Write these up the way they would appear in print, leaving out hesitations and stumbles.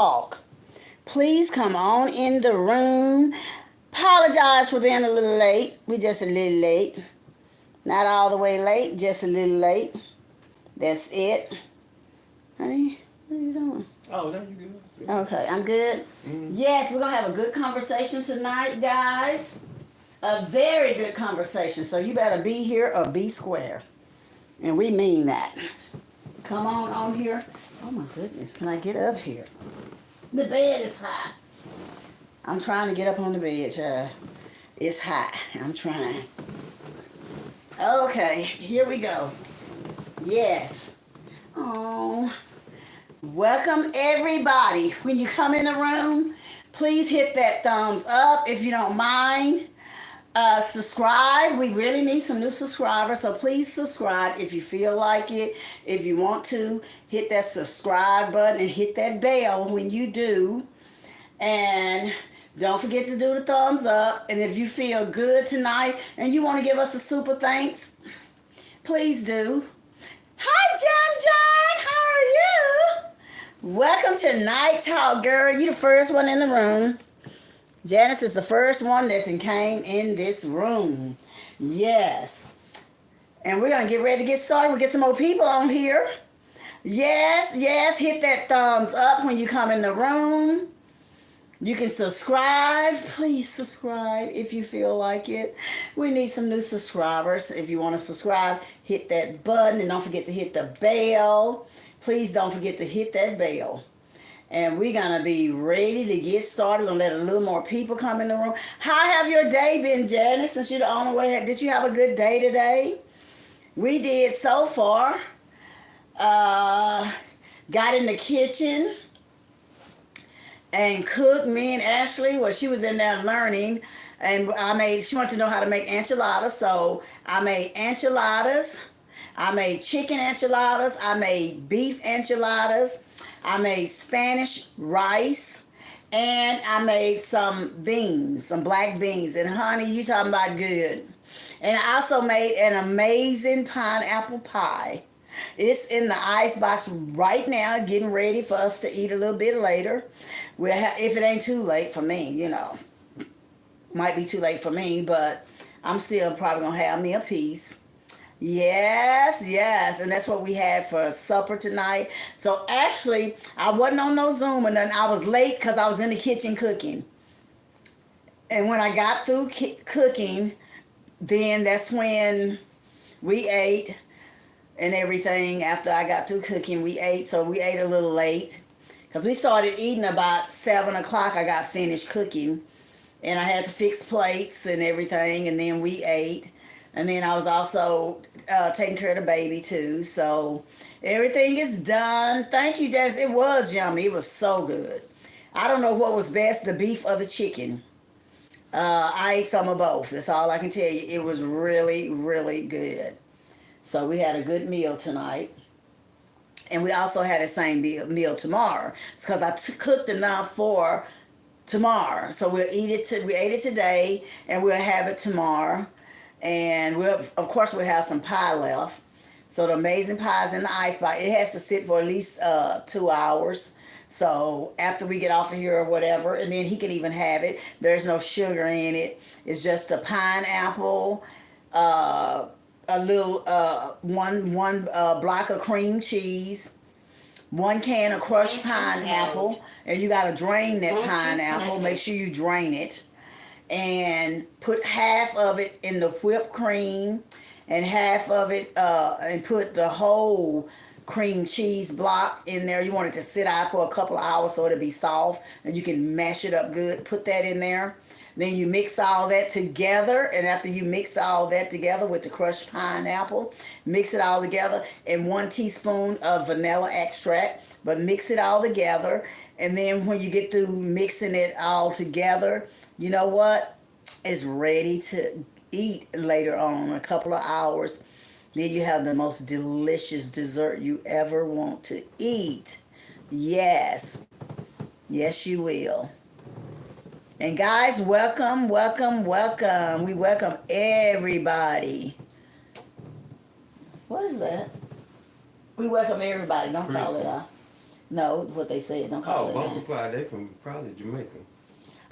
talk. Please come on in the room. Apologize for being a little late. We just a little late. Not all the way late, just a little late. That's it. Honey, what are you doing? Oh, no, you good. Okay, I'm good. Yes, we're going to have a good conversation tonight, guys. A very good conversation. So you better be here or be square. And we mean that. Come on here. Oh my goodness, can I get up here? The bed is hot. I'm trying to get up on the bed, child. It's hot. I'm trying. Okay, here we go. Yes. Oh. Welcome everybody. When you come in the room, please hit that thumbs up if you don't mind. Subscribe. We really need some new subscribers, so please subscribe if you feel like it. If you want to, hit that subscribe button and hit that bell when you do. And don't forget to do the thumbs up. And if you feel good tonight and you want to give us a super thanks, please do. Hi, John. How are you? Welcome to Night Talk, girl. You the first one in the room. Janice is the first one that came in this room. Yes. And we're going to get ready to get started. We'll get some more people on here. Yes. Hit that thumbs up when you come in the room. You can subscribe. Please subscribe if you feel like it. We need some new subscribers. If you want to subscribe, hit that button. And don't forget to hit the bell. Please don't forget to hit that bell. And we're going to be ready to get started. We're going to let a little more people come in the room. How have your day been, Janice, since you're the only one? Did you have a good day today? We did so far. Got in the kitchen and cooked. Me and Ashley, well, she was in there learning. And she wanted to know how to make enchiladas. So I made enchiladas. I made chicken enchiladas. I made beef enchiladas. I made Spanish rice, and I made some beans, some black beans. And honey, you talking about good. And I also made an amazing pineapple pie. It's in the icebox right now, getting ready for us to eat a little bit later. If it ain't too late for me, you know. Might be too late for me, but I'm still probably going to have me a piece. Yes, and that's what we had for supper tonight. So actually, I wasn't on no Zoom and then I was late because I was in the kitchen cooking. And when I got through cooking, then that's when we ate and everything. After I got through cooking, we ate. So we ate a little late because we started eating about 7 o'clock. I got finished cooking and I had to fix plates and everything, and then we ate. And then I was also taking care of the baby too. So everything is done. Thank you, Janice. It was yummy. It was so good. I don't know what was best, the beef or the chicken. I ate some of both. That's all I can tell you. It was really, really good. So we had a good meal tonight. And we also had the same meal tomorrow. It's because I cooked enough for tomorrow. So we ate it today and we'll have it tomorrow. And of course we'll have some pie left. So the amazing pie is in the icebox. It has to sit for at least 2 hours. So after we get off of here or whatever, and then he can even have it. There's no sugar in it. It's just a pineapple, a little one block of cream cheese, 1 can of crushed pineapple, and you gotta drain that pineapple. Make sure you drain it. And put half of it in the whipped cream and half of it, and put the whole cream cheese block in there. You want it to sit out for a couple of hours so it'll be soft and you can mash it up good. Put that in there. Then you mix all that together, and after you mix all that together with the crushed pineapple, mix it all together, and 1 teaspoon of vanilla extract, but mix it all together. And then when you get through mixing it all together, you know what? It's ready to eat later on, a couple of hours. Then you have the most delicious dessert you ever want to eat. Yes, you will. And guys, welcome. We welcome everybody. What is that? We welcome everybody. Don't call it out. No, what they said. Don't call Oh, it Bunker that. Fly, they from probably Jamaica.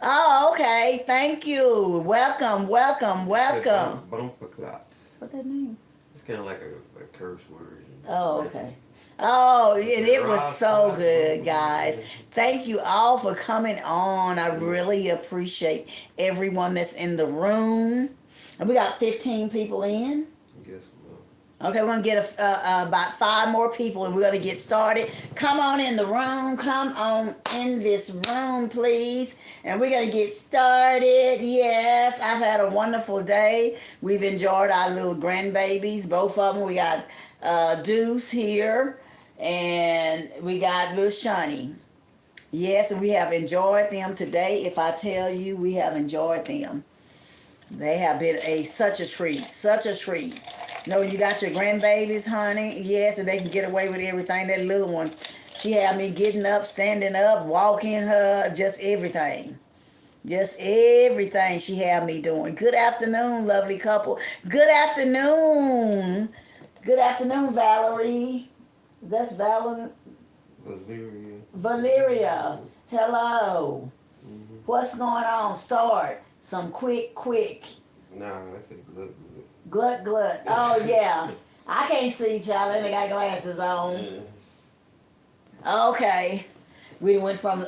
Oh, okay. Thank you. Welcome, welcome, They said welcome. Bumper Clot. What that mean? It's kind of like a curse word. Oh, okay. Oh, and it was so Rasta, good, guys. Thank you all for coming on. I really appreciate everyone that's in the room. And we got 15 people in. Guess Okay, we're going to get about 5 more people and we're going to get started. Come on in the room. Come on in this room, please. And we're going to get started. Yes, I've had a wonderful day. We've enjoyed our little grandbabies, both of them. We got Deuce here and we got little Shani. Yes, and we have enjoyed them today. If I tell you, we have enjoyed them. They have been such a treat, such a treat. You know, you got your grandbabies, honey. Yes, and they can get away with everything. That little one, she had me getting up, standing up, walking her, just everything. Just everything she had me doing. Good afternoon, lovely couple. Good afternoon. Good afternoon, Valerie. That's Valerie. Valeria. Hello. Mm-hmm. What's going on? Start. Some quick. Nah, I said glut. Glut. Oh, yeah. I can't see, child. I got glasses on. Okay. We went from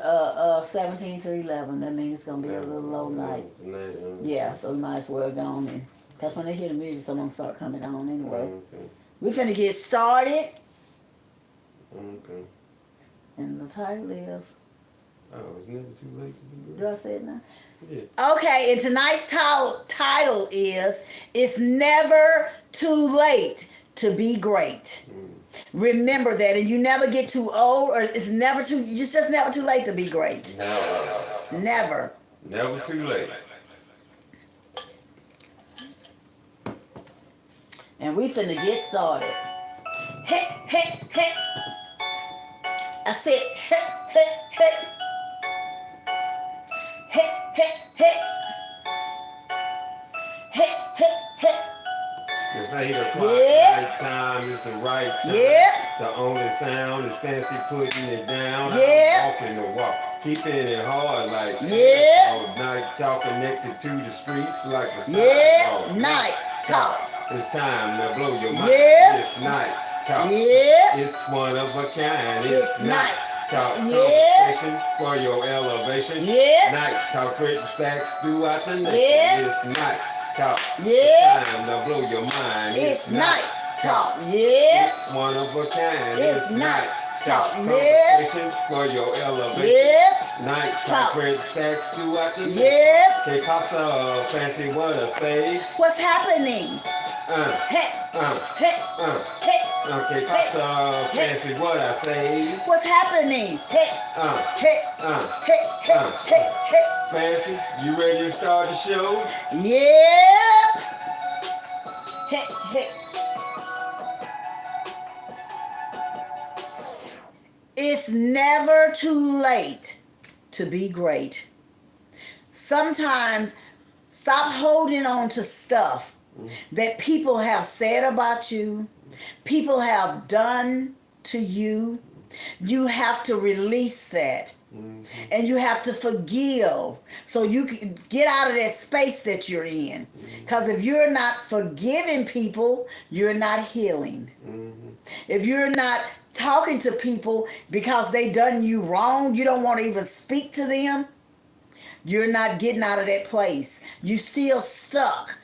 17 to 11. That means it's going to be a little low night. Yeah, so we might as well go on in. Because when they hear the music, some of them start coming on anyway. Okay. We finna get started. Okay. And the title is... Oh, it's never too late to be great. Do I say it now? Yeah. Okay, and tonight's title is It's Never Too Late to Be Great. Remember that, and you never get too old, or it's just never too late to be great. Never. Never too late. And we finna get started. Hey. I said, hey. It's 8 o'clock, Yeah. right time, it's the right time. Yeah. The only sound is fancy putting it down. Yeah. I'm walking the walk, keeping it hard like Yeah. all night talk connected to the streets like a Yeah. Night talk. It's time to blow your mind. Yeah. It's night talk. Yeah. It's one of a kind. It's night talk. Yeah. Conversation for your elevation. Yeah. Night talk. Written facts throughout the nation. Yeah. It's night talk. Yeah. It's time to blow your mind. It's night talk. Yeah. It's one of a kind. It's night talk. Yeah. Conversation for your elevation. Yeah. Night Talk. talk. Written facts throughout the nation. Yeah. Que pasa, fancy what I say. What's happening? Hey. Okay, pasa, fancy what I say. What's happening? Hey. Fancy, you ready to start the show? Yep. Hey. It's never too late to be great. Sometimes stop holding on to stuff that people have said about you, people have done to you. You have to release that. And you have to forgive so you can get out of that space that you're in. Because if you're not forgiving people, you're not healing. If you're not talking to people because they done you wrong, you don't want to even speak to them, you're not getting out of that place. You still stuck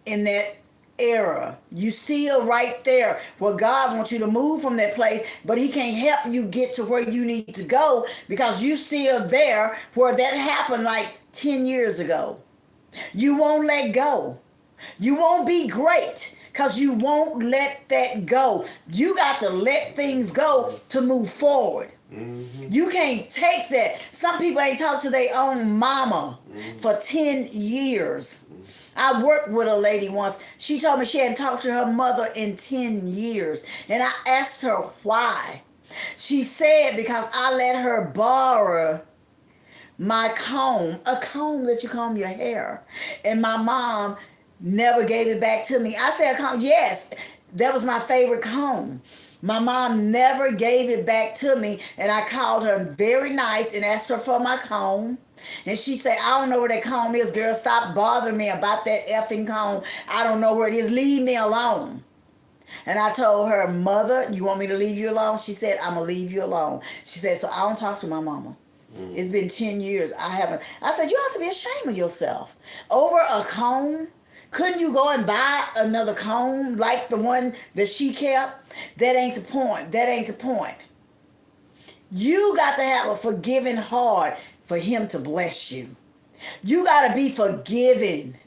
in that era. You still right there where God wants you to move from that place, but he can't help you get to where you need to go because you still there where that happened like 10 years ago. You won't let go. You won't be great because you won't let that go. You got to let things go to move forward. You can't take that. Some people ain't talked to their own mama for 10 years. I worked with a lady once. She told me she hadn't talked to her mother in 10 years. And I asked her why. She said because I let her borrow my comb, a comb that you comb your hair. And my mom never gave it back to me. I said, yes, that was my favorite comb. My mom never gave it back to me, and I called her very nice and asked her for my comb. And she said, I don't know where that comb is, girl. Stop bothering me about that effing comb. I don't know where it is. Leave me alone. And I told her, Mother, you want me to leave you alone? She said, I'm going to leave you alone. She said, so I don't talk to my mama. It's been 10 years. I haven't. I said, you have to be ashamed of yourself. Over a comb? Couldn't you go and buy another comb like the one that she kept? That ain't the point. That ain't the point. You got to have a forgiving heart for him to bless you. You got to be forgiving.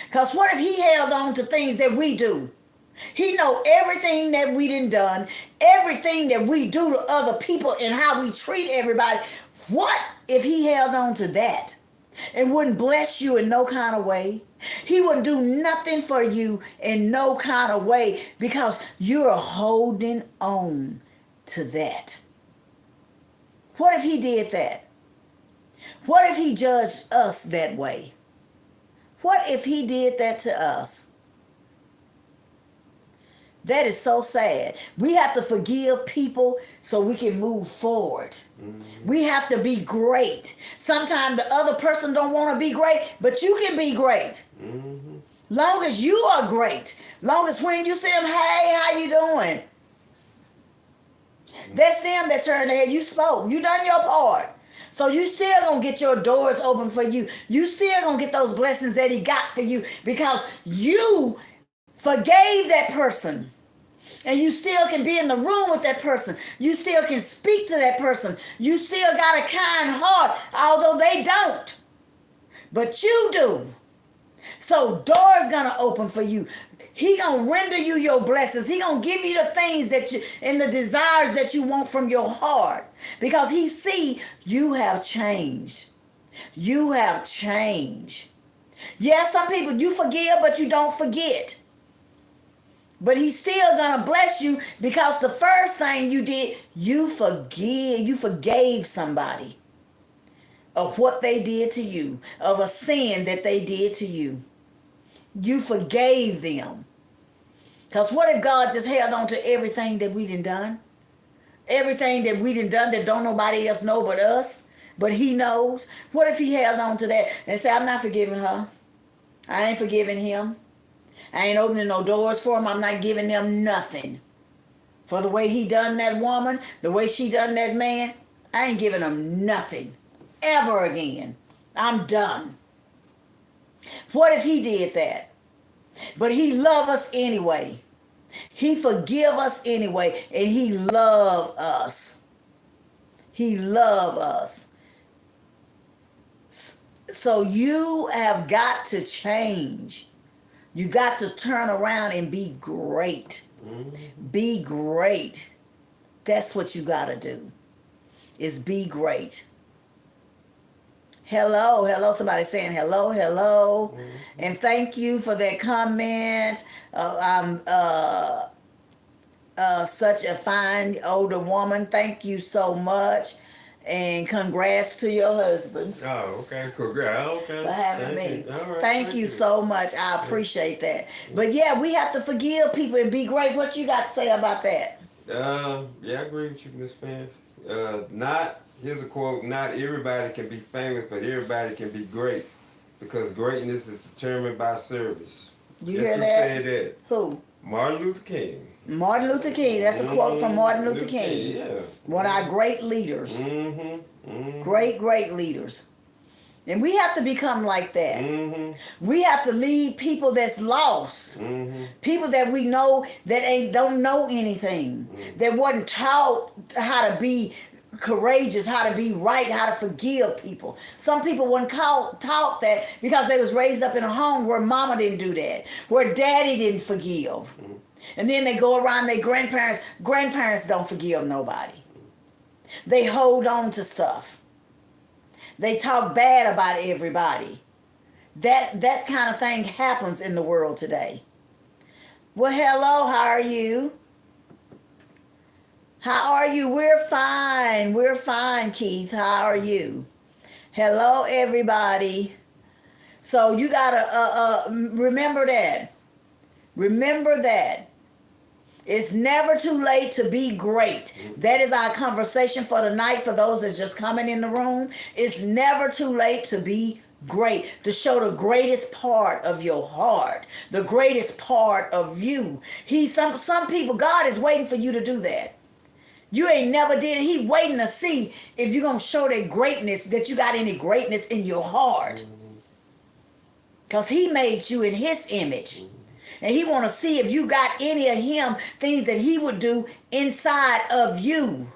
Because what if he held on to things that we do? He know everything that we done, everything that we do to other people and how we treat everybody. What if he held on to that and wouldn't bless you in no kind of way? He wouldn't do nothing for you in no kind of way because you're holding on to that. What if he did that? What if he judged us that way? What if he did that to us? That is so sad. We have to forgive people so we can move forward. Mm-hmm. We have to be great. Sometimes the other person don't want to be great, but you can be great. Mm-hmm. Long as you are great. Long as when you see them, hey, how you doing? Mm-hmm. That's them that turned their head. You spoke. You done your part. So you still gonna get your doors open for you. You still gonna get those blessings that he got for you because you forgave that person. And you still can be in the room with that person. You still can speak to that person. You still got a kind heart, although they don't. But you do. So doors gonna open for you. He gonna render you your blessings. He gonna give you the things that you and the desires that you want from your heart. Because he see you have changed. You have changed. Yeah, some people you forgive, but you don't forget. But he's still going to bless you because the first thing you did, you forgave somebody of what they did to you, of a sin that they did to you. You forgave them. Because what if God just held on to everything that we done? Everything that we done that don't nobody else know but us, but he knows. What if he held on to that and said, I'm not forgiving her. I ain't forgiving him. I ain't opening no doors for him. I'm not giving them nothing. For the way he done that woman, the way she done that man, I ain't giving them nothing. Ever again. I'm done. What if he did that? But he love us anyway. He forgive us anyway. And he love us. He love us. So you have got to change. You got to turn around and be great. Mm-hmm. Be great. That's what you got to do. Is be great. Hello. Somebody saying hello. Mm-hmm. And thank you for that comment. I'm such a fine older woman. Thank you so much. And congrats to your husband. Oh, okay. Congrats. Okay. For having me. Right. Thank you so much. I appreciate that. But yeah, we have to forgive people and be great. What you got to say about that? Yeah, I agree with you, Miss Vance. Here's a quote, not everybody can be famous, but everybody can be great. Because greatness is determined by service. You hear that? Who said that? Who? Martin Luther King. Martin Luther King. That's a quote from Martin Luther King. Yeah. One of our great leaders. Mm-hmm. Great leaders. And we have to become like that. Mm-hmm. We have to lead people that's lost. Mm-hmm. People that we know that don't know anything. Mm-hmm. That wasn't taught how to be courageous, how to be right, how to forgive people. Some people weren't taught that because they was raised up in a home where mama didn't do that, where daddy didn't forgive. Mm-hmm. And then they go around their grandparents. Grandparents don't forgive nobody. They hold on to stuff. They talk bad about everybody. That kind of thing happens in the world today. Well, hello, how are you? How are you? We're fine. We're fine, Keith. How are you? Hello, everybody. So you got to remember that. Remember that. It's never too late to be great. That is our conversation for tonight. For those that's just coming in the room, it's never too late to be great, to show the greatest part of your heart, the greatest part of you. Some people, God is waiting for you to do that. You ain't never did it. He waiting to see if you're going to show that greatness, that you got any greatness in your heart. Because he made you in his image. And he want to see if you got any of him, things that he would do inside of you.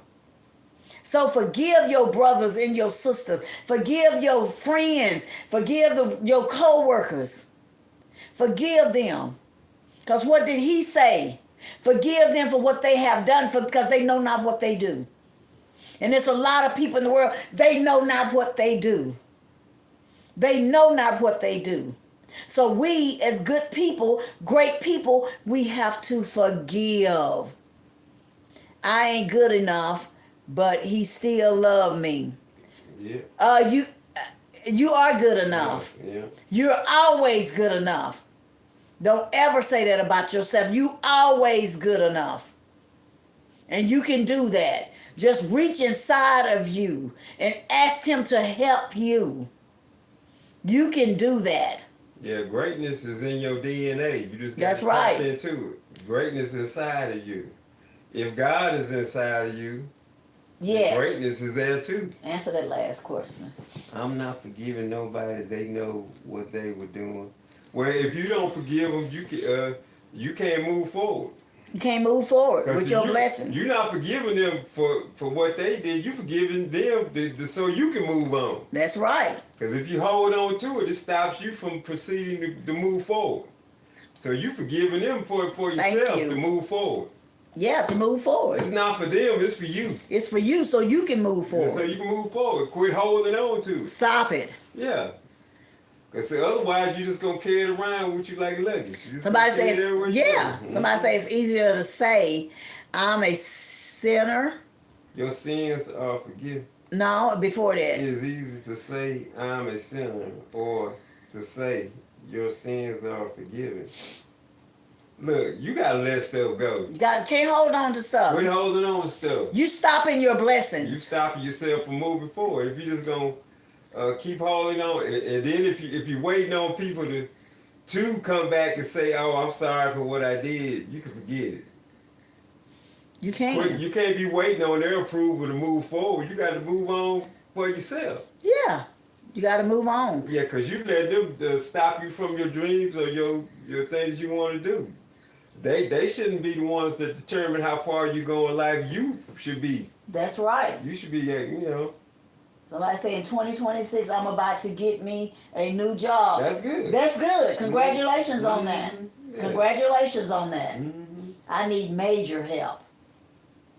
So forgive your brothers and your sisters. Forgive your friends. Forgive your co-workers. Forgive them. Because what did he say? Forgive them for what they have done, because they know not what they do. And there's a lot of people in the world, they know not what they do. They know not what they do. So we, as good people, great people, we have to forgive. I ain't good enough, but he still love me. Yeah. You are good enough. Yeah. You're always good enough. Don't ever say that about yourself. You always good enough. And you can do that. Just reach inside of you and ask him to help you. You can do that. Yeah, greatness is in your DNA. You just got That's to right. tap into it. Greatness inside of you. If God is inside of you, Yes. greatness is there too. Answer that last question. I'm not forgiving nobody. They know what they were doing. Well, if you don't forgive them, you can't move forward. You can't move forward with your you, blessings. You're not forgiving them for what they did. You're forgiving them so you can move on. That's right. Because if you hold on to it, it stops you from proceeding to move forward. So you forgiving them for yourself to move forward. Yeah, to move forward. It's not for them, it's for you. It's for you so you can move forward. So you can move forward. Quit holding on to it. Stop it. Yeah. Because otherwise you're just going to carry it around with you like luggage. Somebody says, somebody says it's easier to say, I'm a sinner. Your sins are forgiven. No, before that. It's easy to say, I'm a sinner, or to say, your sins are forgiven. Look, you got to let stuff go. You can't hold on to stuff. Quit holding on to stuff. You stopping your blessings. You stopping yourself from moving forward. If you're just going to keep holding on, and then if you're waiting on people to come back and say, oh, I'm sorry for what I did, you can forget it. You can't. You can't be waiting on their approval to move forward. You got to move on for yourself. Yeah. You got to move on. Yeah, because you let them stop you from your dreams or your things you want to do. They shouldn't be the ones that determine how far you go in life. You should be. That's right. You should be, Somebody say in 2026, I'm about to get me a new job. That's good. That's good. Congratulations on that. Yeah. Congratulations on that. Mm-hmm. I need major help.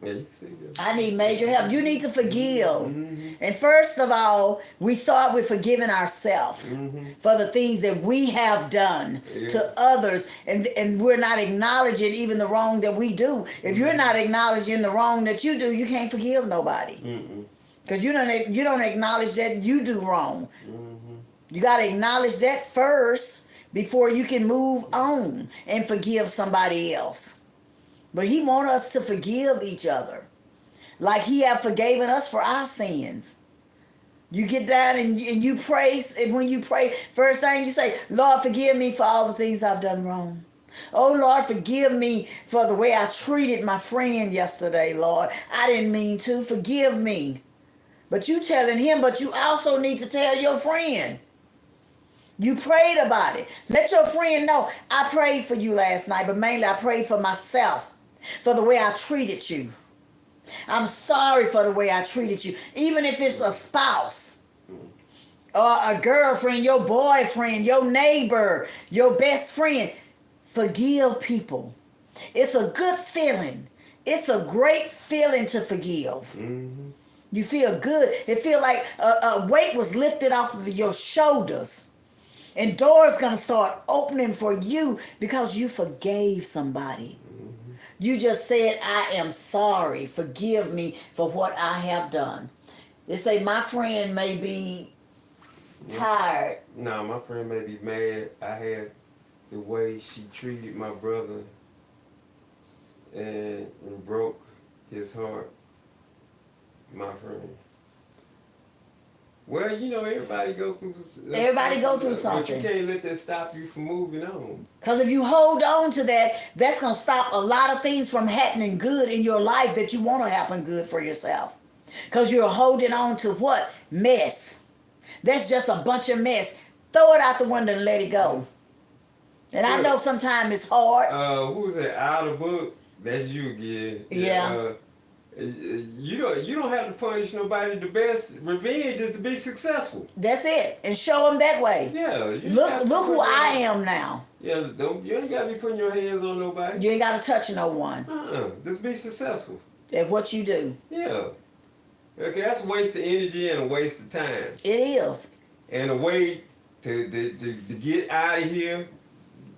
Yeah, you can see that. I need major help. You need to forgive. Mm-hmm. And first of all, we start with forgiving ourselves for the things that we have done to others. And we're not acknowledging even the wrong that we do. If you're not acknowledging the wrong that you do, you can't forgive nobody. Because you don't acknowledge that you do wrong. You got to acknowledge that first before you can move on and forgive somebody else. But he wants us to forgive each other like he have forgiven us for our sins. You get down and you pray, and when you pray, first thing you say, Lord, forgive me for all the things I've done wrong. Oh, Lord, forgive me for the way I treated my friend yesterday, Lord. I didn't mean to. Forgive me. But you telling him, but you also need to tell your friend. You prayed about it. Let your friend know, I prayed for you last night, but mainly I prayed for myself. For the way I treated you. I'm sorry for the way I treated you. Even if it's a spouse or a girlfriend, your boyfriend, your neighbor, your best friend. Forgive people. It's a good feeling. It's a great feeling to forgive. You feel good. It feel like a weight was lifted off of your shoulders. And doors going to start opening for you because you forgave somebody. You just said, I am sorry. Forgive me for what I have done. They say my friend may be tired. No, my friend may be mad. I had the way she treated my brother and broke his heart, my friend. Well, you know, everybody go through. Everybody go through But something. you can't let that stop you from moving on. Because if you hold on to that, that's going to stop a lot of things from happening good in your life that you want to happen good for yourself. Because you're holding on to what? Mess. That's just a bunch of mess. Throw it out the window and let it go. And I know sometimes it's hard. Who was that? Out of book. That's you again. Yeah. You don't have to punish nobody. The best revenge is to be successful. That's it. And show them that way. Yeah. Look who I am now. Yeah. You ain't got to be putting your hands on nobody. You ain't got to touch no one. Just be successful. At what you do. Yeah. Okay, that's a waste of energy and a waste of time. It is. And a way to get out of here,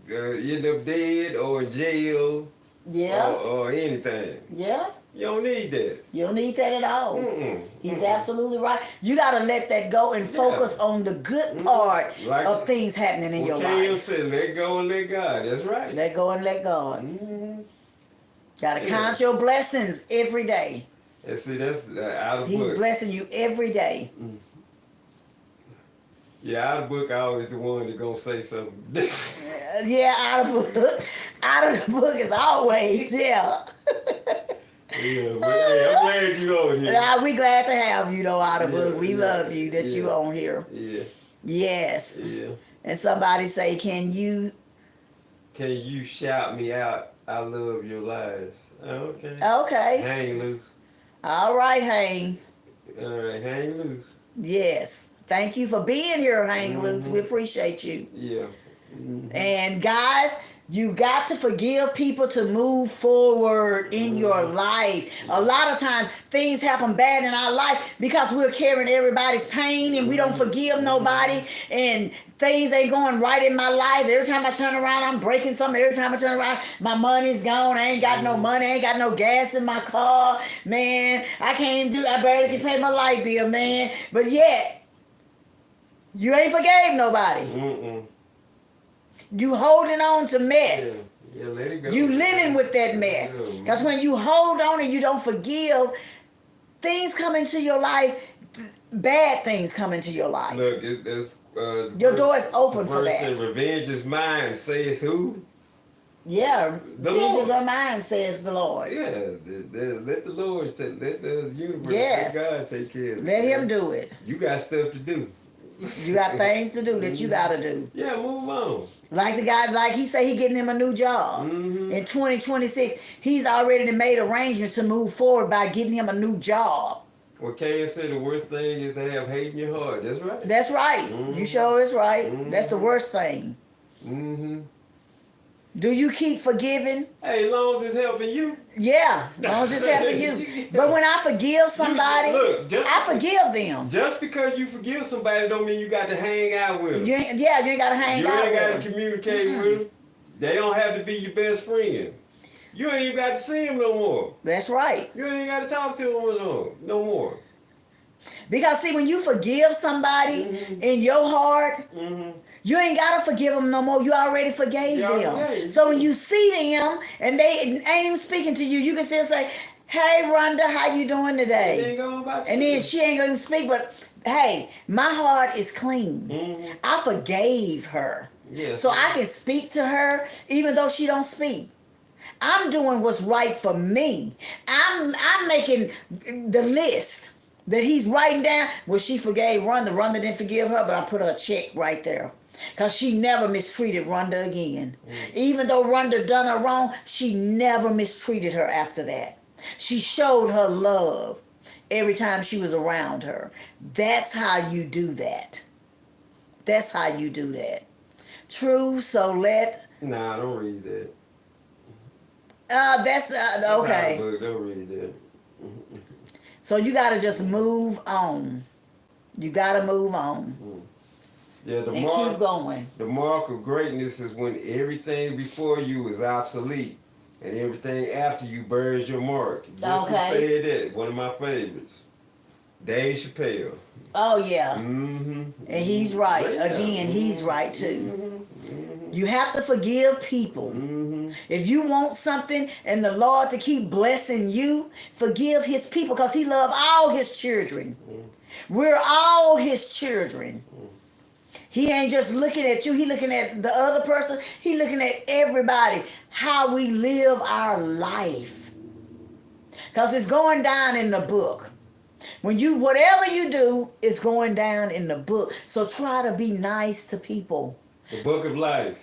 end up dead or in jail. Yeah. Or anything. Yeah. You don't need that. You don't need that at all. He's absolutely right. You got to let that go and focus on the good part of things happening in your life. said, let go and let God. That's right. Let go and let God. Got to count your blessings every day. And see, that's out of He's book. blessing you every day. Yeah, out of book, I always the one that gonna say something. Yeah, out of book. Out of the book is always, yeah. Yeah, but hey, I'm glad you on here. We glad to have you though, out of book. We love you that you on here. Yeah. Yes. Yeah. And somebody say, can you shout me out? I love your lives. Okay. Okay. Hang loose. All right, Hang. All right, hang loose. Yes. Thank you for being here, Hang Loose. We appreciate you. Yeah. And guys, you got to forgive people to move forward in your life. A lot of times things happen bad in our life because we're carrying everybody's pain and we don't forgive nobody, and things ain't going right in my life. Every time I turn around, I'm breaking something. Every time I turn around, my money's gone. I ain't got no money. I ain't got no gas in my car. Man, I barely can pay my light bill, man. But yet, you ain't forgave nobody. You holding on to mess. Yeah, let it go. You living with that mess. Because when you hold on and you don't forgive, things come into your life, bad things come into your life. Look, it's your door is open for that. Revenge is mine, saith who? Yeah, The vengeance Lord. are mine, says the Lord. Yeah, let the Lord, let the universe, Yes. let God take care of it. Let him do it. You got stuff to do. You got things to do that you got to do. Yeah, move on. Like the guy, like he said, he getting him a new job. In 2026, he's already made arrangements to move forward by getting him a new job. Well, Kay said the worst thing is to have hate in your heart. That's right. That's right. You sure is right. That's the worst thing. Do you keep forgiving? Hey, as long as it's helping you. Yeah, as long as it's helping you. But when I forgive somebody, I forgive them. Just because you forgive somebody don't mean you got to hang out with them. You ain't got to hang out with them. You ain't got to communicate with them. They don't have to be your best friend. You ain't even got to see them no more. That's right. You ain't even got to talk to them no more. Because see, when you forgive somebody in your heart, you ain't gotta forgive them no more. You already forgave them. So when you see them and they ain't even speaking to you, you can still say, "Hey, Rhonda, how you doing today?" And then she ain't gonna even speak, but hey, my heart is clean. I forgave her, so I can speak to her even though she don't speak. I'm doing what's right for me. I'm making the list that he's writing down. Well, she forgave Rhonda. Rhonda didn't forgive her, but I put her a check right there. Because she never mistreated Rhonda again. Even though Rhonda done her wrong, she never mistreated her after that. She showed her love every time she was around her. That's how you do that. That's how you do that. True, so let... Nah, don't read that. That's okay. Nah, don't read that. So you got to just move on. You got to move on. Yeah, keep going. The mark of greatness is when everything before you is obsolete and everything after you bears your mark. Just said that. One of my favorites. Dave Chappelle. Oh, yeah. And he's right. Again, he's right, too. You have to forgive people If you want something and the Lord to keep blessing you, forgive his people because he loves all his children. We're all his children. He ain't just looking at you. He looking at the other person. He looking at everybody. How we live our life. Because it's going down in the book. Whatever you do, it's going down in the book. So try to be nice to people. The book of life.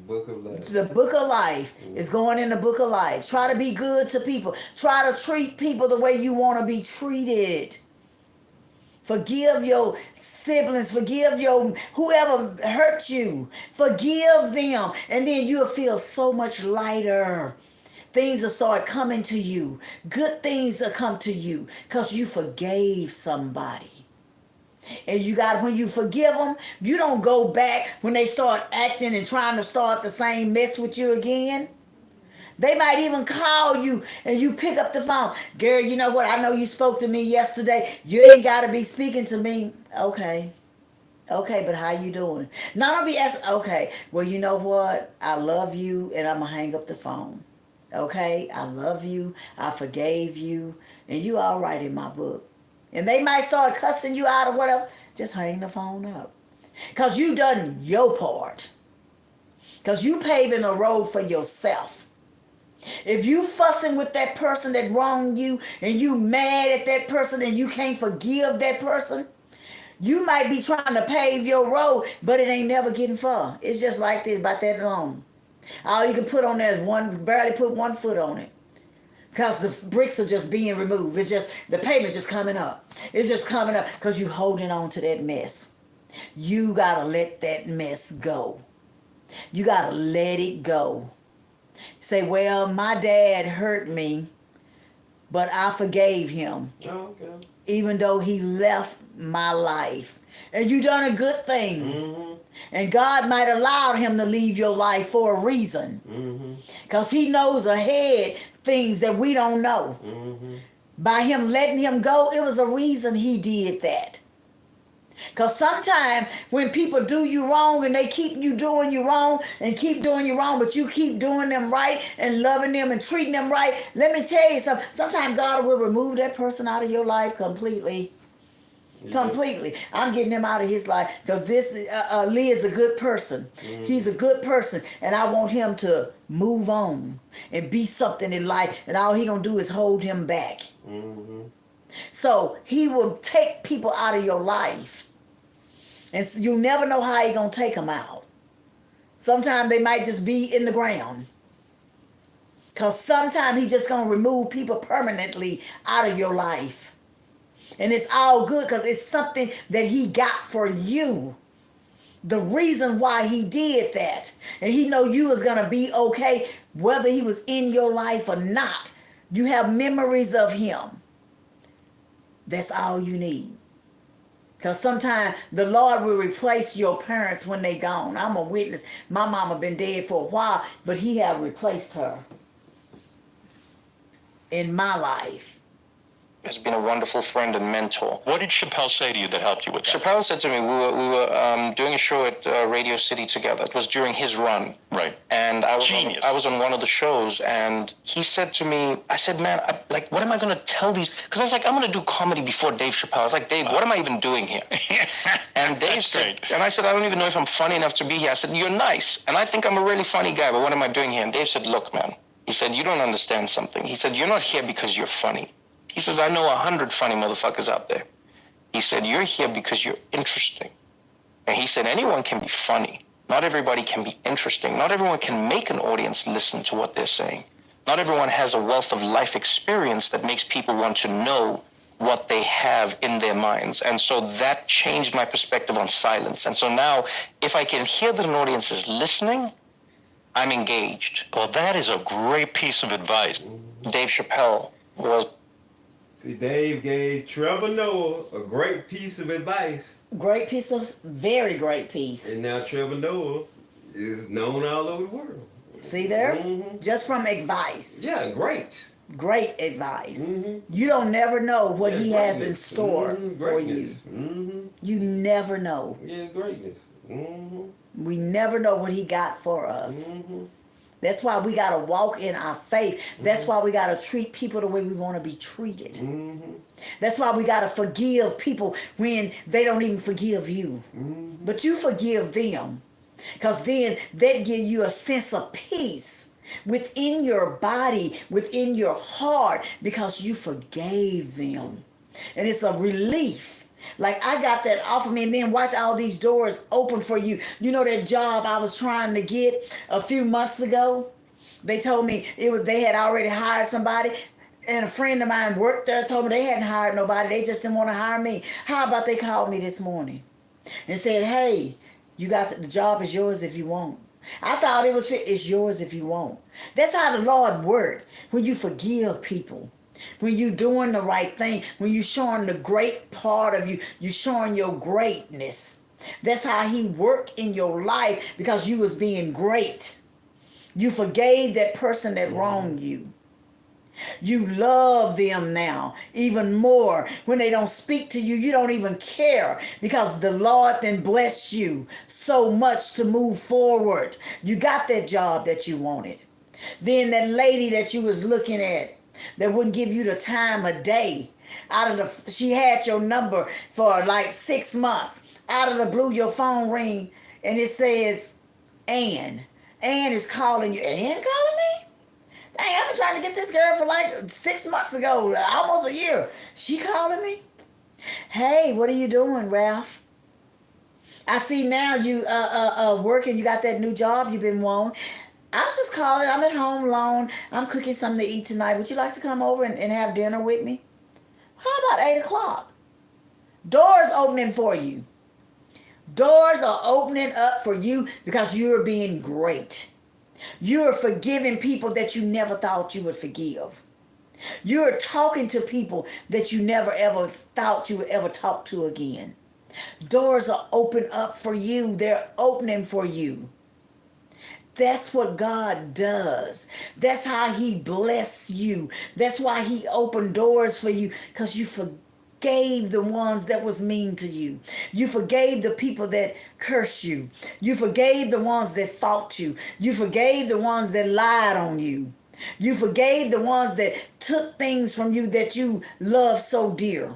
Book of life. The book of life is going in the book of life. Try to be good to people. Try to treat people the way you want to be treated. Forgive your siblings. Forgive whoever hurt you. Forgive them. And then you'll feel so much lighter. Things will start coming to you. Good things will come to you because you forgave somebody. And when you forgive them, you don't go back when they start acting and trying to start the same mess with you again. They might even call you and you pick up the phone. Gary, you know what? I know you spoke to me yesterday. You ain't got to be speaking to me. Okay, but how you doing? Now don't be asking, okay, well, you know what? I love you and I'm going to hang up the phone. Okay, I love you. I forgave you. And you all right in my book. And they might start cussing you out or whatever. Just hang the phone up. Because you done your part. Because you paving a road for yourself. If you fussing with that person that wronged you and you mad at that person and you can't forgive that person, you might be trying to pave your road, but it ain't never getting far. It's just like this, about that long. All you can put on there is barely put 1 foot on it. Because the bricks are just being removed. It's just, the pavement just coming up. It's just coming up because you holding on to that mess. You got to let that mess go. You got to let it go. Say, well, my dad hurt me, but I forgave him. Oh, okay. Even though he left my life. And you done a good thing. Mm-hmm. And God might allow him to leave your life for a reason. Because he knows ahead things that we don't know. By him letting him go, it was a reason he did that. Because sometimes when people do you wrong and they keep you doing you wrong and keep doing you wrong, but you keep doing them right and loving them and treating them right, let me tell you something. Sometimes God will remove that person out of your life completely. Completely. I'm getting him out of his life because Lee is a good person. He's a good person, and I want him to move on and be something in life, and all he gonna do is hold him back. So he will take people out of your life, and you never know how he gonna take them out. Sometimes they might just be in the ground, because sometimes he just gonna remove people permanently out of your life. And it's all good because it's something that he got for you. The reason why he did that. And he know you was going to be okay whether he was in your life or not. You have memories of him. That's all you need. Because sometimes the Lord will replace your parents when they gone. I'm a witness. My mama been dead for a while, but he have replaced her in my life. Has been a wonderful friend and mentor. What did Chappelle say to you that helped you with that? Chappelle said to me, we were doing a show at Radio City together. It was during his run. Right. And I was on one of the shows, and he said to me, I said, man, what am I going to tell these? Because I was like, I'm going to do comedy before Dave Chappelle. I was like, Dave, what am I even doing here? And Dave said, and I said, I don't even know if I'm funny enough to be here. I said, you're nice. And I think I'm a really funny guy, but what am I doing here? And Dave said, look, man. He said, you don't understand something. He said, you're not here because you're funny. He says, I know 100 funny motherfuckers out there. He said, you're here because you're interesting. And he said, anyone can be funny. Not everybody can be interesting. Not everyone can make an audience listen to what they're saying. Not everyone has a wealth of life experience that makes people want to know what they have in their minds. And so that changed my perspective on silence. And so now, if I can hear that an audience is listening, I'm engaged. Well, that is a great piece of advice. Dave Chappelle was... See, Dave gave Trevor Noah a great piece of advice. Very great piece. And now Trevor Noah is known all over the world. See there? Just from advice. Yeah, great. Great advice. You don't never know what he has in store for you. You never know. Yeah, greatness. We never know what he got for us. That's why we got to walk in our faith. That's why we got to treat people the way we want to be treated. That's why we got to forgive people when they don't even forgive you. But you forgive them. Because then that gives you a sense of peace within your body, within your heart, because you forgave them. And it's a relief. Like, I got that off of me, and then watch all these doors open for you. You know that job I was trying to get a few months ago? They told me they had already hired somebody, and a friend of mine worked there, told me they hadn't hired nobody. They just didn't want to hire me. How about they called me this morning and said, hey, you got the job is yours if you want. I thought it was it's yours if you want. That's how the Lord worked. When you forgive people, when you doing the right thing, when you showing the great part of you, you showing your greatness. That's how he worked in your life, because you was being great. You forgave that person that wronged you. You love them now even more. When they don't speak to you, you don't even care, because the Lord then bless you so much to move forward. You got that job that you wanted. Then that lady that you was looking at that wouldn't give you the time of day, she had your number for like 6 months. Out of the blue, your phone ring and it says, Ann is calling you. Ann calling me? Dang, I've been trying to get this girl for like 6 months ago, almost a year. She calling me? Hey, what are you doing, Ralph? I see now you working. You got that new job you've been wanting. I was just calling. I'm at home alone. I'm cooking something to eat tonight. Would you like to come over and have dinner with me? How about 8 o'clock? Doors opening for you. Doors are opening up for you because you're being great. You're forgiving people that you never thought you would forgive. You're talking to people that you never ever thought you would ever talk to again. Doors are open up for you. They're opening for you. That's what God does. That's how he bless you. That's why he opened doors for you, because you forgave the ones that was mean to you. You forgave the people that cursed you. You forgave the ones that fought you. You forgave the ones that lied on you. You forgave the ones that took things from you that you love so dear.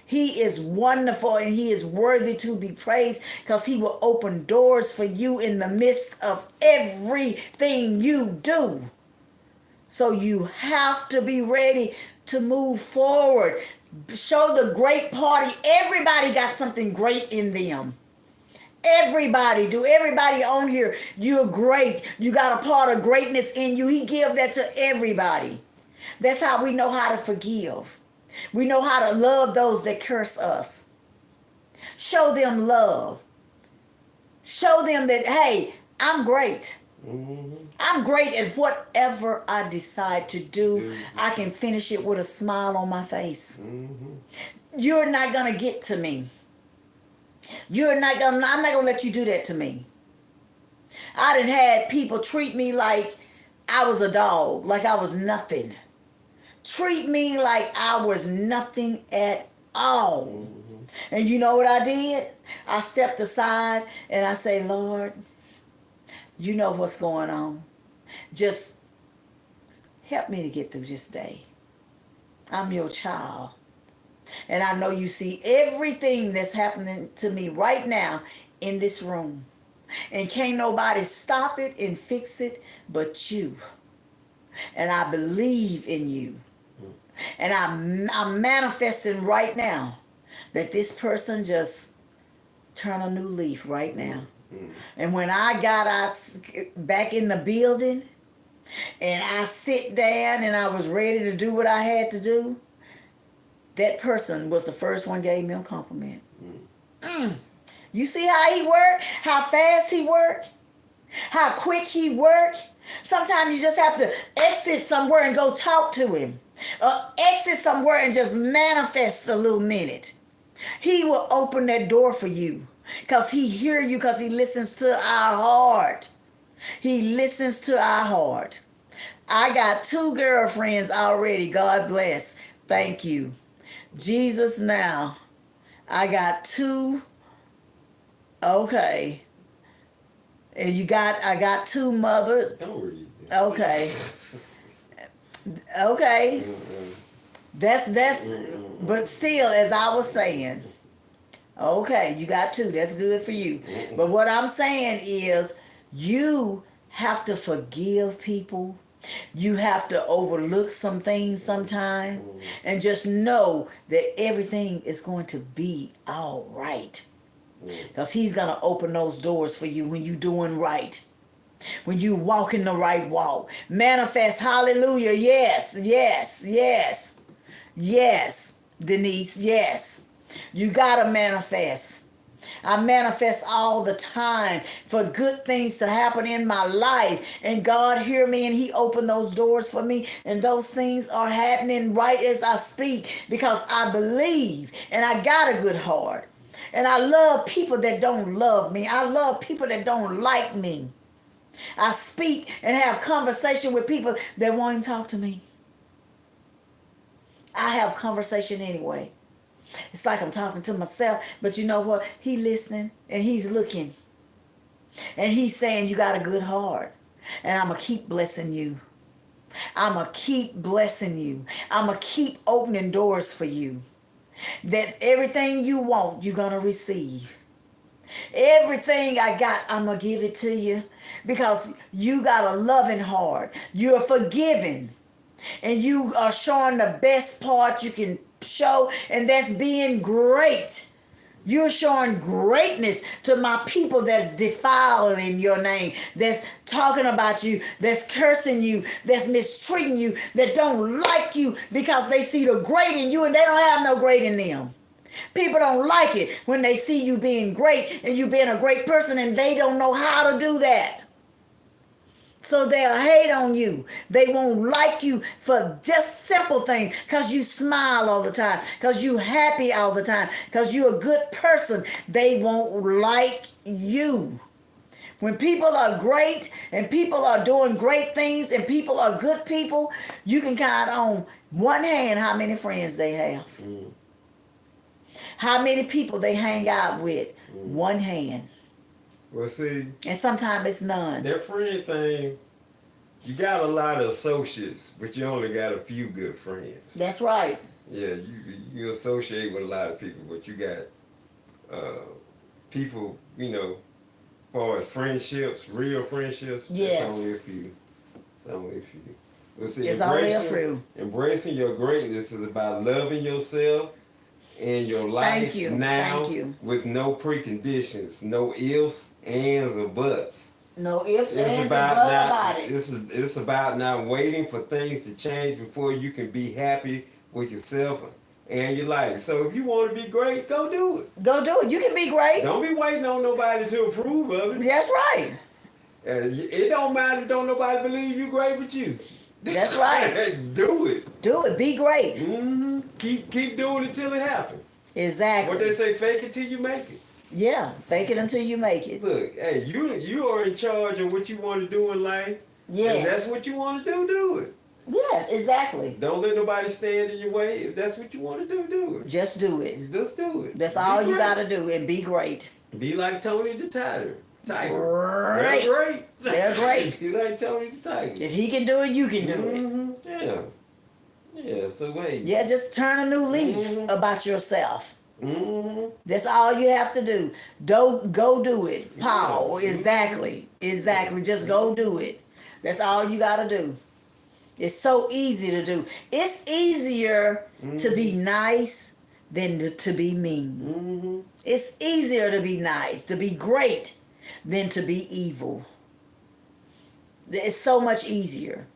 He is wonderful and he is worthy to be praised, because he will open doors for you in the midst of everything you do. So you have to be ready to move forward. Show the great party. Everybody got something great in them. Everybody do. Everybody on here, you're great. You got a part of greatness in you. He gives that to everybody. That's how we know how to forgive. We know how to love those that curse us. Show them love. Show them that, hey, I'm great. I'm great at whatever I decide to do. I can finish it with a smile on my face. You're not going to get to me. I'm not going to let you do that to me. I done had people treat me like I was a dog, like I was nothing. Treat me like I was nothing at all. And you know what I did? I stepped aside and I say, Lord, you know what's going on. Just help me to get through this day. I'm your child. And I know you see everything that's happening to me right now in this room. And can't nobody stop it and fix it but you. And I believe in you. And I'm manifesting right now that this person just turn a new leaf right now. And when I got out back in the building and I sit down and I was ready to do what I had to do, that person was the first one gave me a compliment. You see how he worked? How fast he worked? How quick he worked? Sometimes you just have to exit somewhere and go talk to him. Exit somewhere and just manifest a little minute. He will open that door for you because he hears you, because he listens to our heart. He listens to our heart. I got 2 girlfriends already. God bless. Thank you. Jesus now. I got 2. Okay. And I got 2 mothers. Don't read. Okay. Okay. Mm-mm. That's but still, as I was saying, okay, you got 2. That's good for you. But what I'm saying is you have to forgive people. You have to overlook some things sometime and just know that everything is going to be all right. Because he's going to open those doors for you when you're doing right. When you walk in the right walk. Manifest, hallelujah. Yes, yes, yes. Yes, Denise, yes. You got to manifest. I manifest all the time for good things to happen in my life. And God hear me and he opened those doors for me. And those things are happening right as I speak because I believe and I got a good heart. And I love people that don't love me. I love people that don't like me. I speak and have conversation with people that won't even talk to me. I have conversation anyway. It's like I'm talking to myself, but you know what? He listening and he's looking. And he's saying you got a good heart. And I'm going to keep blessing you. I'm going to keep blessing you. I'm going to keep opening doors for you. That everything you want, you're going to receive. Everything I got, I'm going to give it to you. Because you got a loving heart. You're forgiving. And you are showing the best part you can show, and that's being great. You're showing greatness to my people that's defiling your name, that's talking about you, that's cursing you, that's mistreating you, that don't like you because they see the great in you and they don't have no great in them. People don't like it when they see you being great and you being a great person and they don't know how to do that. So they'll hate on you. They won't like you for just simple things. Because you smile all the time. Because you happy all the time. Because you're a good person. They won't like you. When people are great and people are doing great things and people are good people, you can count on one hand how many friends they have. How many people they hang out with. One hand. Well, see. And sometimes it's none. That friend thing, you got a lot of associates, but you only got a few good friends. That's right. Yeah, you associate with a lot of people, but you got people, you know, as far as friendships, real friendships, yes. It's only a few. It's only a few. But see, it's only a few. Embracing your greatness is about loving yourself and your life now with no preconditions, no ifs, ands, or buts. No ifs, ands, or buts about it. It's about not waiting for things to change before you can be happy with yourself and your life. So if you want to be great, go do it. Go do it. You can be great. Don't be waiting on nobody to approve of it. That's right. It don't matter if don't nobody believe you great but you. That's right. Do it. Do it. Be great. Mm-hmm. Keep doing it till it happens. Exactly. What they say, fake it till you make it. Yeah, fake it until you make it. Look, hey, you are in charge of what you want to do in life. Yes. If that's what you want to do it. Yes, exactly. Don't let nobody stand in your way. If that's what you want to do it. Just do it. Just do it. That's all you got to do, and be great. Be like Tony the Tiger. Right. They're great. They're great. Be like Tony the Tiger. If he can do it, you can do it. Yeah. Yeah, so wait. Yeah, just turn a new leaf about yourself. Mm-hmm. That's all you have to do. Go do it. Paul, exactly. Just go do it. That's all you got to do. It's so easy to do. It's easier to be nice than to be mean. Mm-hmm. It's easier to be nice, to be great, than to be evil. It's so much easier.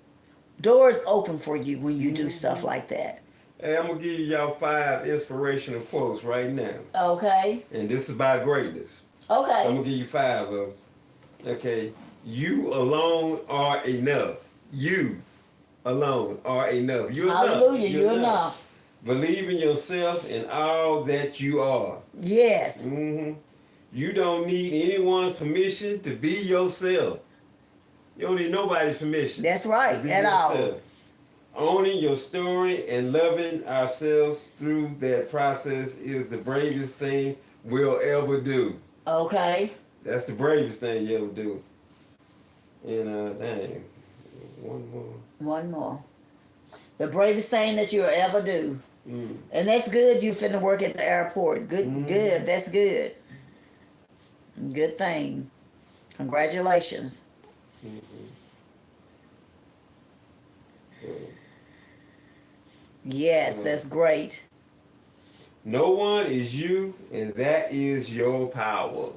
Doors open for you when you do stuff like that. Hey, I'm going to give y'all 5 inspirational quotes right now. Okay. And this is about greatness. Okay. So I'm going to give you 5 of them. Okay. You alone are enough. You alone are enough. You're enough. Hallelujah. You're enough. Believe in yourself and all that you are. Yes. Mm-hmm. You don't need anyone's permission to be yourself. You don't need nobody's permission. That's right. At all. Owning your story and loving ourselves through that process is the bravest thing we'll ever do. Okay. That's the bravest thing you ever do. And dang, one more. One more. The bravest thing that you'll ever do. Mm. And that's good. You finna work at the airport. Good, good. That's good. Good thing. Congratulations. Yes, that's great. No one is you, and that is your power.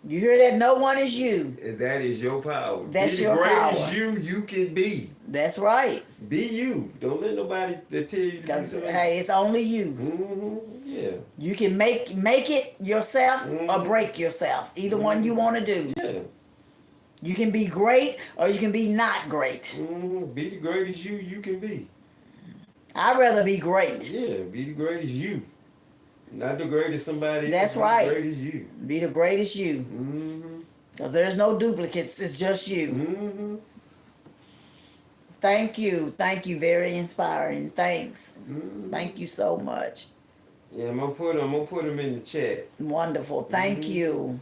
You hear that? No one is you. And that is your power. That's be your the greatest power. you can be. That's right. Be you. Don't let nobody tell you to be Because something. hey, it's only you. Mm-hmm. Yeah. You can make it yourself or break yourself. Either one you want to do. Yeah. You can be great or you can be not great. Mm-hmm. Be the greatest you can be. I'd rather be great. Yeah. Be the greatest you. Not the greatest somebody That's else. right. Be the greatest you. Be the greatest you. Mm-hmm. Because there's no duplicates. It's just you. Mm-hmm. Thank you. Thank you. Very inspiring. Thanks. Mm-hmm. Thank you so much. Yeah, I'm gonna put them in the chat. Wonderful. Thank you.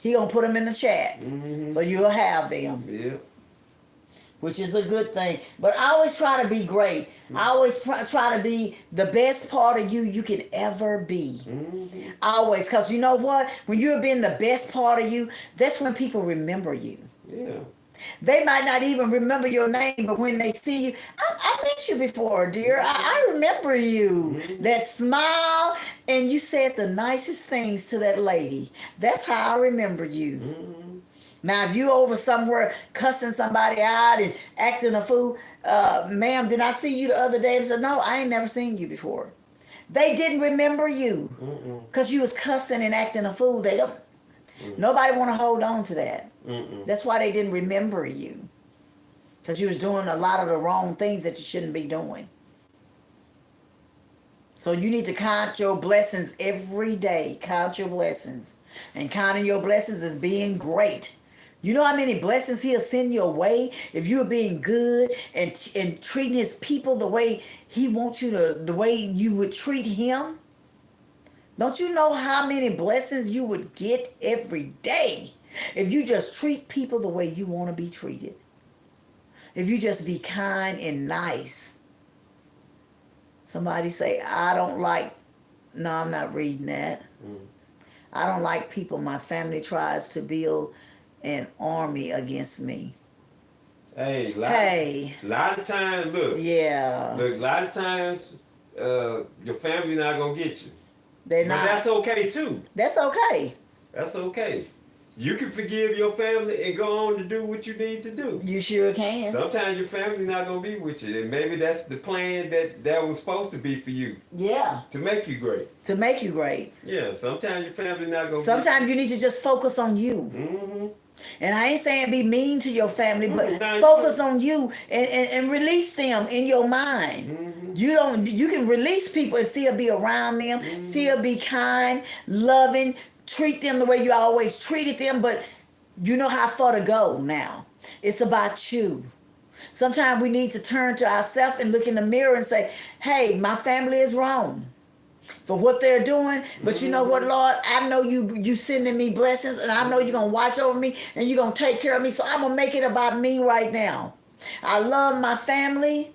He gonna put them in the chats. So you'll have them. Yeah. Which is a good thing. But I always try to be great. I always try to be the best part of you can ever be. Always. Because you know what? When you're being the best part of you, that's when people remember you. Yeah. They might not even remember your name, but when they see you, I met you before, dear. I remember you. That smile, and you said the nicest things to that lady. That's how I remember you. Now, if you over somewhere cussing somebody out and acting a fool, ma'am, did I see you the other day? And said, no, I ain't never seen you before. They didn't remember you because you was cussing and acting a fool. They don't. Nobody want to hold on to that. That's why they didn't remember you, because you was doing a lot of the wrong things that you shouldn't be doing. So you need to count your blessings every day. Count your blessings. And counting your blessings is being great. You know how many blessings he'll send your way if you're being good and treating his people the way he wants you to, the way you would treat him? Don't you know how many blessings you would get every day if you just treat people the way you want to be treated? If you just be kind and nice. Somebody say, I don't like, no, I'm not reading that. I don't like people my family tries to build an army against me. Hey, lot of times, look. Yeah. Look, a lot of times, your family not gonna get you. They're not. But that's okay too. That's okay. That's okay. You can forgive your family and go on to do what you need to do. You sure can. Sometimes your family not gonna be with you, and maybe that's the plan that was supposed to be for you. Yeah. To make you great. To make you great. Yeah. Sometimes your family not gonna. Sometimes you need to just focus on you. Mm-hmm. And I ain't saying be mean to your family, but Mm-hmm. focus on you and release them in your mind. Mm-hmm. You can release people and still be around them, still be kind, loving, treat them the way you always treated them, but you know how far to go now. It's about you. Sometimes we need to turn to ourselves and look in the mirror and say, hey, my family is wrong for what they're doing, but you know what, Lord, I know you sending me blessings, and I know you're gonna watch over me and you're gonna take care of me, so I'm gonna make it about me right now. I love my family,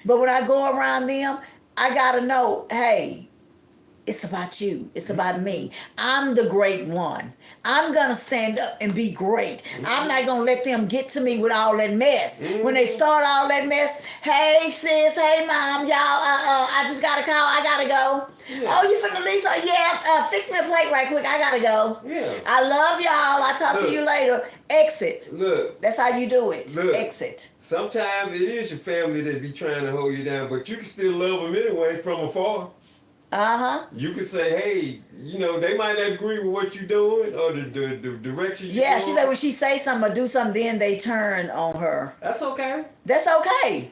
but when I go around them, I gotta know, hey, it's about you. It's about me. I'm the great one. I'm going to stand up and be great. I'm not going to let them get to me with all that mess. When they start all that mess, hey, sis, hey, mom, y'all, I just got to call. I got to go. Yeah. Oh, you finna leave? So, yeah, fix me a plate right quick. I got to go. Yeah. I love y'all. I'll talk to you later. Exit. Look. That's how you do it. Look. Exit. Sometimes it is your family that be trying to hold you down, but you can still love them anyway from afar. You can say, hey, you know, they might not agree with what you're doing or the direction you're going. She said when she say something or do something, then they turn on her. That's okay. That's okay.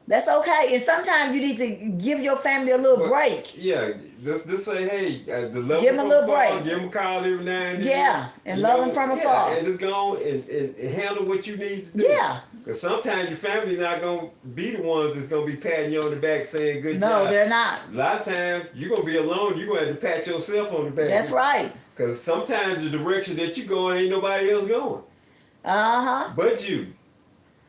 That's okay. And sometimes you need to give your family a little break. Yeah, just say, hey, the love give them a little break. Give them a call every now and then. Yeah, and love them from afar. And just go on and handle what you need to do. Yeah. Because sometimes your family not going to be the ones that's going to be patting you on the back saying good job. No, they're not. A lot of times you're going to be alone. You're going to have to pat yourself on the back. That's right. Because sometimes the direction that you going ain't nobody else going. But you.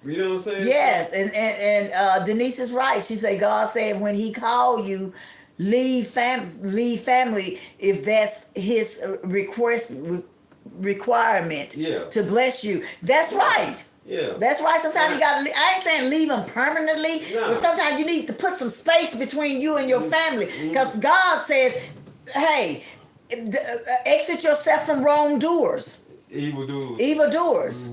You know what I'm saying? Yes, and Denise is right. She said God said when He called you, leave family if that's His requirement to bless you. That's right. Yeah. That's right. Sometimes you gotta. I ain't saying leave them permanently, but sometimes you need to put some space between you and your family, because God says, "Hey, exit yourself from wrongdoers, evildoers."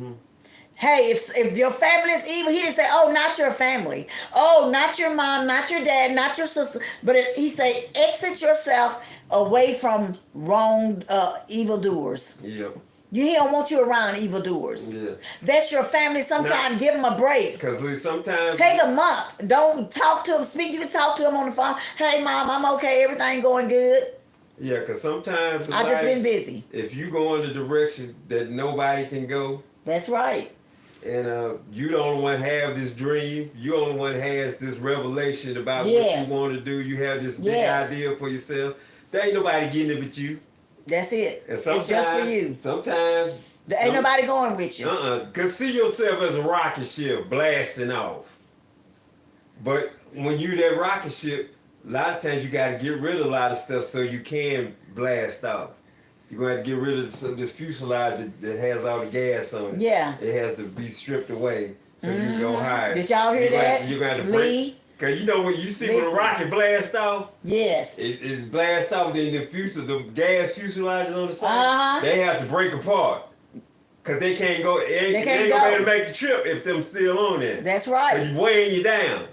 Hey, if your family is evil, He didn't say, "Oh, not your family. Oh, not your mom, not your dad, not your sister." But He say, "Exit yourself away from wrong evildoers." Yep. He don't want you around evildoers. Yeah. That's your family. Sometimes give them a break. Because sometimes take them up. Don't talk to them. Speak. You can talk to them on the phone. Hey, Mom, I'm okay. Everything going good. Yeah, because sometimes I just been busy. If you go in the direction that nobody can go. That's right. And you the only one have this dream. You the only one has this revelation about what you want to do. You have this big idea for yourself. There ain't nobody getting it but you. That's it. And it's just for you. Sometimes there ain't nobody going with you. Cause see yourself as a rocket ship blasting off. But when you that rocket ship, a lot of times you got to get rid of a lot of stuff so you can blast off. You're going to have to get rid of this fuselage that has all the gas on it. Yeah. It has to be stripped away so you can go higher. Did y'all hear that? You're going to break. Because you know when you see when a rocket blast off? Yes. It's blast off, then the gas fuselage on the side, they have to break apart. Because they can't go, they ain't going to be able to make the trip if them still on there. That's right. So you're weighing you down.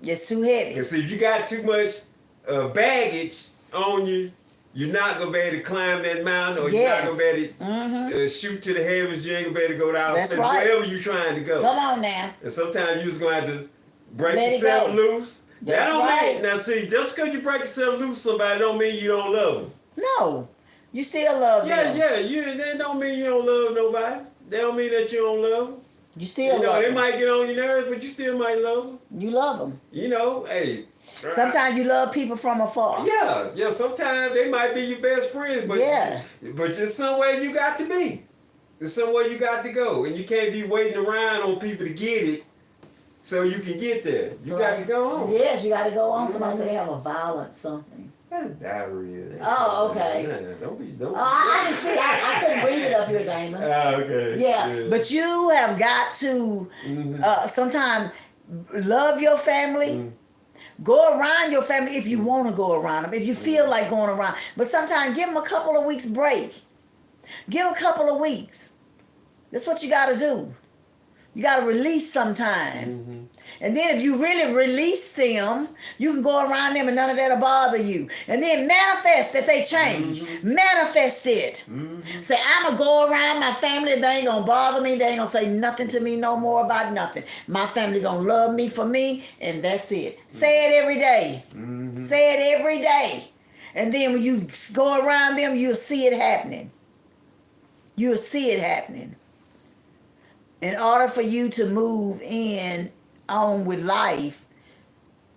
It's too heavy. And see, if you got too much baggage on you, you're not going to be able to climb that mountain, or you're not going to be able to shoot to the heavens. You ain't going to be able to go down wherever you're trying to go. Come on now. And sometimes you're just going to have to break yourself loose. That's right. Now see, just because you break yourself loose somebody don't mean you don't love them. No. You still love them. Yeah. That don't mean you don't love nobody. That don't mean that you don't love them. You still love them. They might get on your nerves, but you still might love them. You love them. Hey. Sometimes you love people from afar. Yeah. Sometimes they might be your best friends, but but just somewhere you got to be. There's somewhere you got to go, and you can't be waiting around on people to get it, so you can get there. You got to go on. Yes, you got to go on. Somebody said they have a violent something. That's diarrhea. Oh, okay. Don't be. I didn't see. I couldn't read it up here, Damon. Okay. Yeah, but you have got to sometimes love your family. Go around your family if you want to go around them, if you feel like going around. But sometimes give them a couple of weeks break. Give them a couple of weeks. That's what you got to do. You got to release sometime. And then if you really release them, you can go around them and none of that will bother you. And then manifest that they change. Manifest it. Say, I'm going to go around my family. They ain't going to bother me. They ain't going to say nothing to me no more about nothing. My family going to love me for me, and that's it. Say it every day. Say it every day. And then when you go around them, you'll see it happening. You'll see it happening. In order for you to move on with life,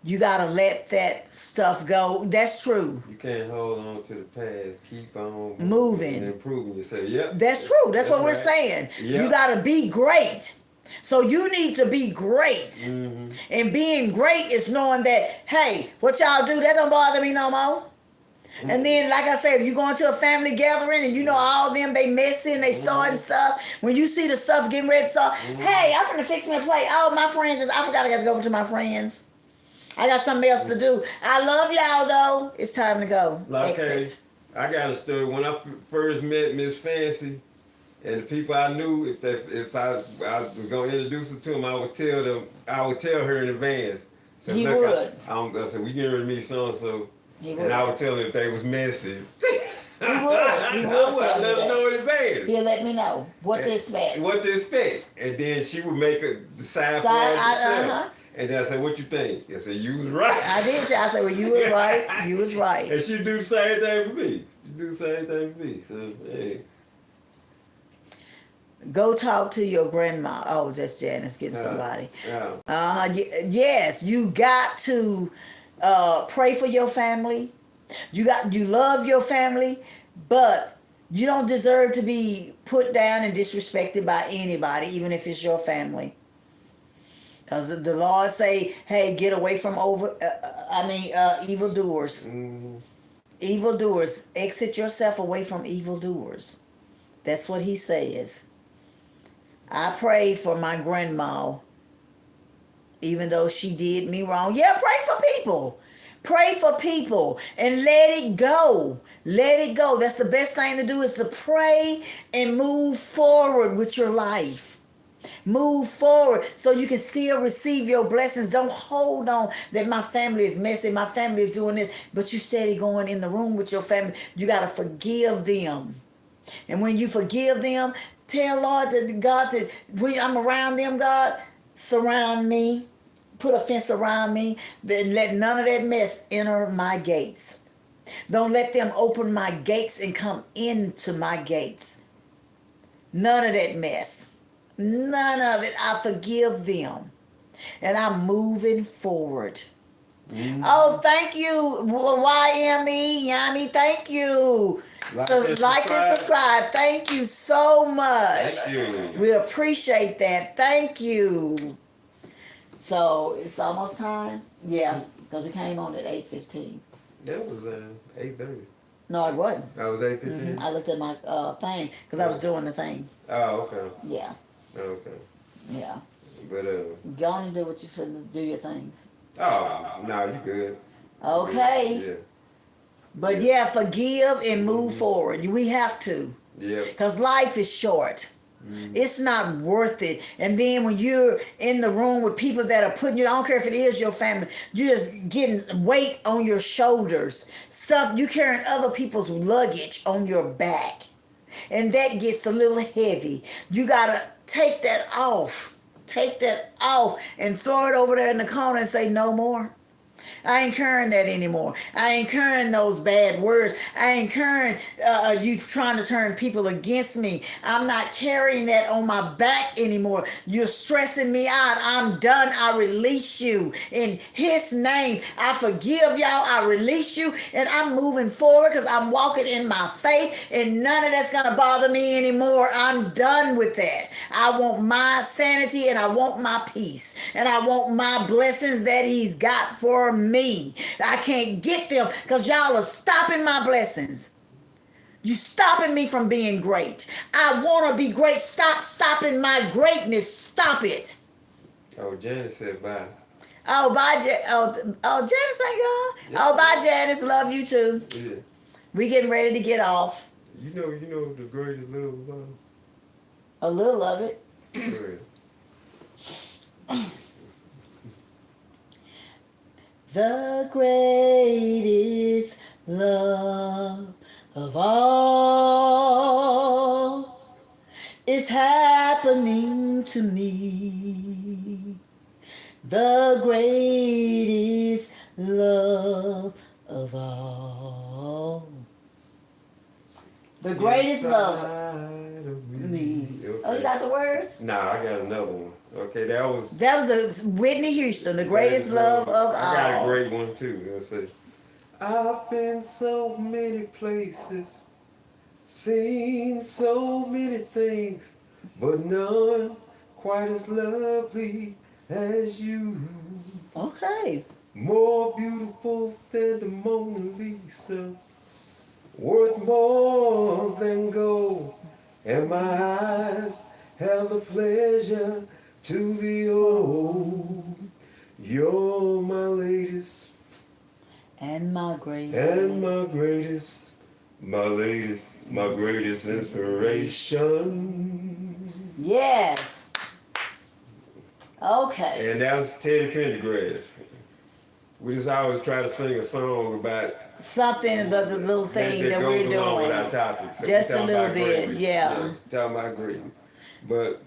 you gotta let that stuff go. That's true. You can't hold on to the past. Keep on moving and improving yourself. Yep. That's true. That's what we're saying. Yep. You gotta be great. So you need to be great. And being great is knowing that, hey, what y'all do, that don't bother me no more. And then, like I said, if you go into a family gathering and you know all them, they messy and they starting stuff. When you see the stuff getting ready to start, hey, I'm finna fix me a plate. Oh, my friends, I forgot I got to go over to my friends. I got something else to do. I love y'all, though. It's time to go. Exit. I got a story. When I first met Miss Fancy, and the people I knew, if I was going to introduce them to them, I would tell her in advance. So, you would. I said, we getting ready to meet so-and-so. And I would tell her if they was messy. He would. I let them know in advance. He'll let me know what to expect. And then she would make a decide for herself. And then I said, what you think? I said, you was right. I did. I said, well, you was right. You was right. And she do the same thing for me. So, hey. Go talk to your grandma. Oh, that's Janice getting somebody. Yes, you got to pray for your family. You love your family, but You don't deserve to be put down and disrespected by anybody, even if it's your family. Because the Lord say, hey, get away from evildoers. Mm-hmm. Evildoers. Exit yourself away from evildoers. That's what he says. I pray for my grandma, even though she did me wrong. Yeah, pray for people. Pray for people and let it go. Let it go. That's the best thing to do, is to pray and move forward with your life. Move forward so you can still receive your blessings. Don't hold on that my family is messy, my family is doing this, but you steady going in the room with your family. You got to forgive them. And when you forgive them, tell God that when I'm around them, God, surround me. Put a fence around me. Then let none of that mess enter my gates. Don't let them open my gates and come into my gates. None of that mess. None of it. I forgive them. And I'm moving forward. Mm-hmm. Oh, thank you, YME, Yanni. Thank you. Like and subscribe. Thank you so much. Thank you. We appreciate that. Thank you. So it's almost time. Yeah, because we came on at 8:15. That was 8:30. No, it wasn't. That was 8:15. Mm-hmm. I looked at my thing because I was doing the thing. Oh, okay. Yeah. Okay. Yeah. But go on and do what you finna do your things. Oh, no, you good. Okay. Yeah. But yeah, forgive and move forward. We have to. Yeah. Because life is short. It's not worth it. And then when you're in the room with people that are putting you, I don't care if it is your family, you're just getting weight on your shoulders. Stuff, you carrying other people's luggage on your back. And that gets a little heavy. You got to take that off. Take that off and throw it over there in the corner and say, no more. I ain't carrying that anymore. I ain't carrying those bad words. I ain't carrying you trying to turn people against me. I'm not carrying that on my back anymore. You're stressing me out. I'm done. I release you. In his name, I forgive y'all. I release you. And I'm moving forward because I'm walking in my faith. And none of that's going to bother me anymore. I'm done with that. I want my sanity and I want my peace. And I want my blessings that he's got for me. I can't get them because y'all are stopping my blessings. You stopping me from being great. I want to be great. Stop stopping my greatness. Stop it. Oh, Janice said bye. Oh, bye, Janice ain't gone. Yeah. Oh, bye, Janice. Love you too. Yeah. We getting ready to get off. You know the greatest love of all. A little of it. The greatest love of all is happening to me. The greatest love of all. The greatest love of me. Okay. Oh, you got the words? Nah, I got another one. Okay, that was the Whitney Houston, the greatest love of all. I got a great one too. Let's see. I've been so many places, seen so many things, but none quite as lovely as you. Okay. More beautiful than the Mona Lisa, worth more than gold, and my eyes have the pleasure to behold. You're my latest and my greatest inspiration. Yes. Okay. And that was Teddy Pendergrass. We just always try to sing a song about something, the little thing that we're doing. With our topic. So just a little bit, yeah. Talking about great. But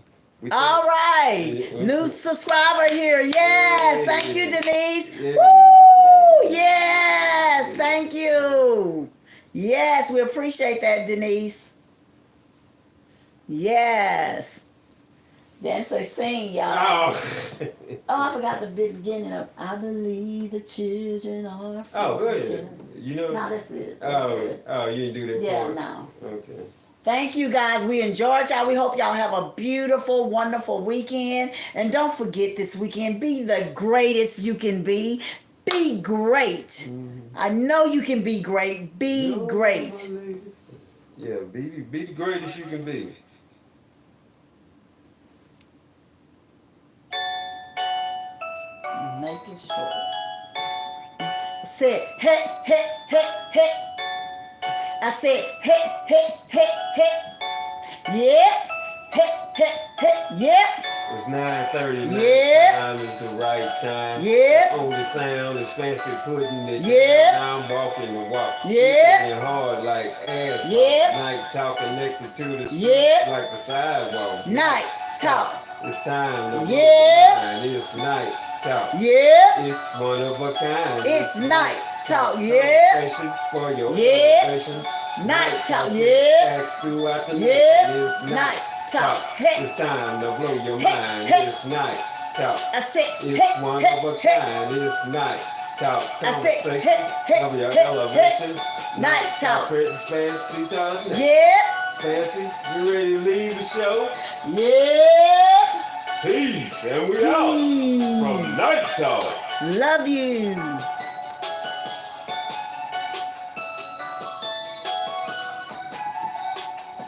all right. New subscriber here. Yes. Thank you, Denise. Yeah. Woo! Yes. Thank you. Yes, we appreciate that, Denise. Yes. Then say sing, y'all. Oh. Oh, I forgot the beginning of I believe the children are free. Oh, go ahead. You know? No, that's it. Oh, you didn't do that Yeah, part? no. Okay. Thank you guys. We enjoyed y'all. We hope y'all have a beautiful, wonderful weekend. And don't forget this weekend, be the greatest you can be. Be great. Mm-hmm. I know you can be great. Be great. Yeah, be the greatest you can be. Making sure. I said, hey, hey, hey, hey. I said, hey, hey, hey, hey. Yeah. Hey, hey, hey, yeah. It's 9:30. Yeah. Time is the right time. Yeah. The only sound is fancy pudding that yeah. I'm walking the walk. Yeah. It's hard like asphalt. Yeah. Night talk connected to the street yeah. like the sidewalk. Night talk. It's time to yeah. It's night talk. Yeah. It's one of a kind. It's night talk. Yeah. For your yeah. Night talk. Yeah. Acts throughout the yeah. It's night talk. Hey. It's time to blow your hey. mind. Hey. It's night talk. I said, it's hey, one hey, of a hey. kind. It's night talk. I said, hey, hey, of your hey, elevation. hey. Night talk. Fancy talk. Yeah. Fancy, you ready to leave the show? Yeah. Peace, and we out from Night Talk. Love you.